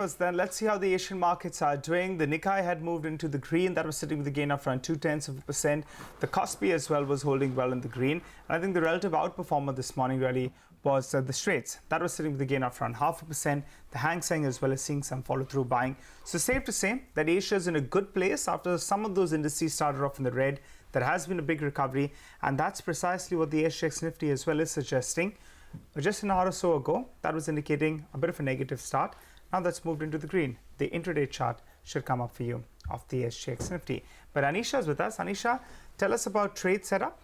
Then let's see how the Asian markets are doing. The Nikkei had moved into the green. That was sitting with a gain of around 0.2%. The Kospi as well was holding well in the green. And I think the relative outperformer this morning really was the Straits. That was sitting with a gain of around 0.5%. The Hang Seng as well as seeing some follow-through buying. So safe to say that Asia is in a good place after some of those indices started off in the red. There has been a big recovery, and that's precisely what the SGX Nifty as well is suggesting. Just an hour or so ago, that was indicating a bit of a negative start. Now that's moved into the green. The intraday chart should come up for you of the SGX Nifty. But Anisha is with us. Anisha, tell us about trade setup.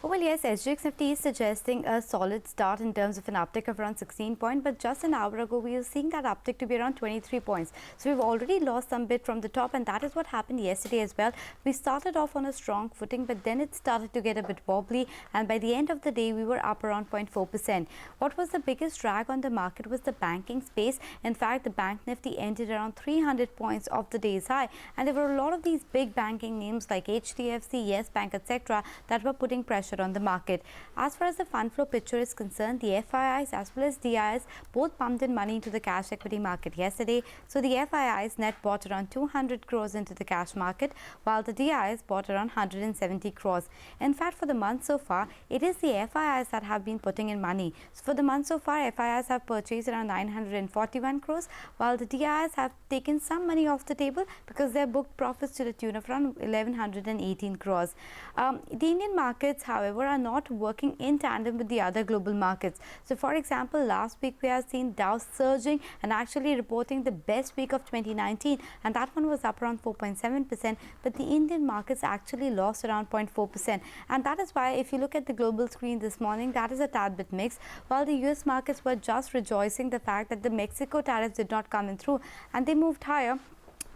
Well, yes, SGX Nifty is suggesting a solid start in terms of an uptick of around 16 points, but just an hour ago we were seeing that uptick to be around 23 points. So we've already lost some bit from the top, and that is what happened yesterday as well. We started off on a strong footing, but then it started to get a bit wobbly, and by the end of the day we were up around 0.4%. What was the biggest drag on the market was the banking space. In fact, the Bank Nifty ended around 300 points of the day's high, and there were a lot of these big banking names like HDFC, Yes Bank, etc. that were putting pressure on the market. As far as the fund flow picture is concerned, the FIIs as well as DIs both pumped in money into the cash equity market yesterday. So the FIIs net bought around 200 crores into the cash market, while the DIs bought around 170 crores. In fact, for the month so far, it is the FIIs that have been putting in money. So for the month so far, FIIs have purchased around 941 crores, while the DIs have taken some money off the table because they booked profits to the tune of around 1118 crores. The Indian markets, however, are not working in tandem with the other global markets. So for example, last week we have seen Dow surging and actually reporting the best week of 2019, and that one was up around 4.7%, but the Indian markets actually lost around 0.4%, and that is why if you look at the global screen this morning, that is a tad bit mixed. While the US markets were just rejoicing the fact that the Mexico tariffs did not come in through and they moved higher.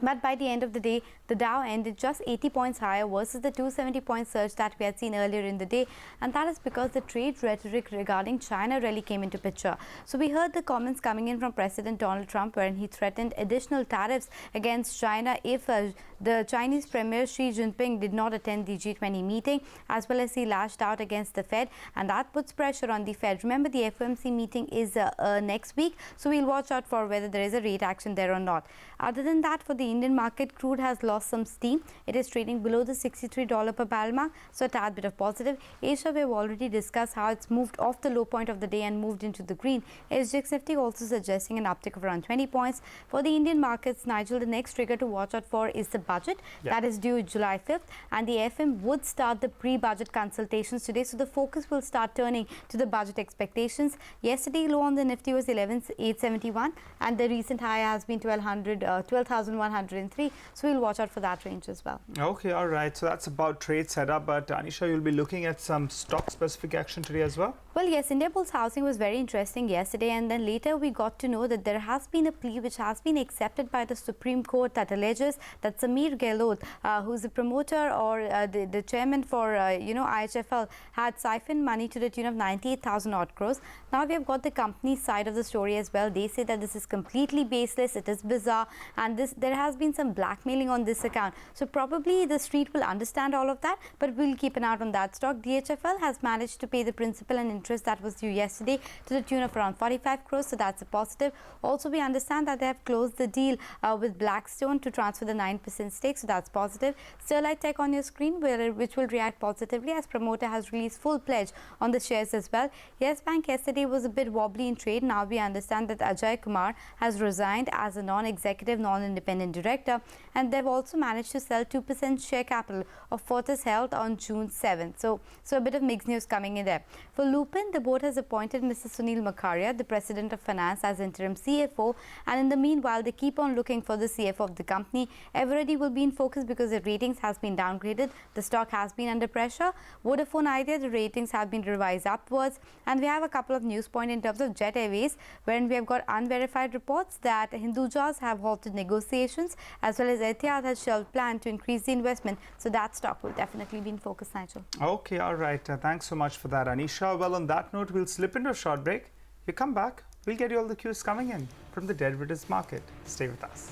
But by the end of the day, the Dow ended just 80 points higher versus the 270-point surge that we had seen earlier in the day. And that is because the trade rhetoric regarding China really came into picture. So we heard the comments coming in from President Donald Trump, wherein he threatened additional tariffs against China if the Chinese Premier Xi Jinping did not attend the G20 meeting, as well as he lashed out against the Fed. And that puts pressure on the Fed. Remember, the FOMC meeting is next week. So we'll watch out for whether there is a rate action there or not. Other than that, for the Indian market, crude has lost some steam. It is trading below the $63 per barrel mark, so a tad bit of positive. Asia, we have already discussed how it's moved off the low point of the day and moved into the green. SGX Nifty also suggesting an uptick of around 20 points. For the Indian markets, Nigel, the next trigger to watch out for is the budget. That is due July 5th, and the FM would start the pre-budget consultations today, so the focus will start turning to the budget expectations. Yesterday, low on the Nifty was 11,871, and the recent high has been 12,103. So we'll watch out for that range as well. Okay, all right. So that's about trade setup. But Anisha, you'll be looking at some stock-specific action today as well? Well, yes, Indiabulls housing was very interesting yesterday, and then later we got to know that there has been a plea which has been accepted by the Supreme Court that alleges that Sameer Gehlot, who's the promoter or the chairman for IHFL, had siphoned money to the tune of 98,000 odd crores. Now we have got the company's side of the story as well. They say that this is completely baseless, it is bizarre, and there has been some blackmailing on this account. So probably the street will understand all of that, but we'll keep an eye on that stock. DHFL has managed to pay the principal and interest that was due yesterday to the tune of around 45 crores, so that's a positive. Also, we understand that they have closed the deal with Blackstone to transfer the 9% stake, so that's positive. Sterlite Tech on your screen, which will react positively as promoter has released full pledge on the shares as well. Yes Bank yesterday was a bit wobbly in trade. Now we understand that Ajay Kumar has resigned as a non-executive, non-independent director, and they've also managed to sell 2% share capital of Fortis Health on June 7th. So a bit of mixed news coming in there. For Lupin, the board has appointed Mr. Sunil Makaria, the president of finance, as interim CFO, and in the meanwhile they keep on looking for the CFO of the company. Eveready will be in focus because the ratings has been downgraded. The stock has been under pressure. Vodafone Idea, the ratings have been revised upwards, and we have a couple of news points in terms of Jet Airways, wherein we have got unverified reports that Hindujas have halted negotiations, as well as Etihad has shelved plan to increase the investment. So that stock will definitely be in focus, Nigel. Okay, all right. Thanks so much for that, Anisha. Well, on that note, we'll slip into a short break. You come back, we'll get you all the cues coming in from the derivatives market. Stay with us.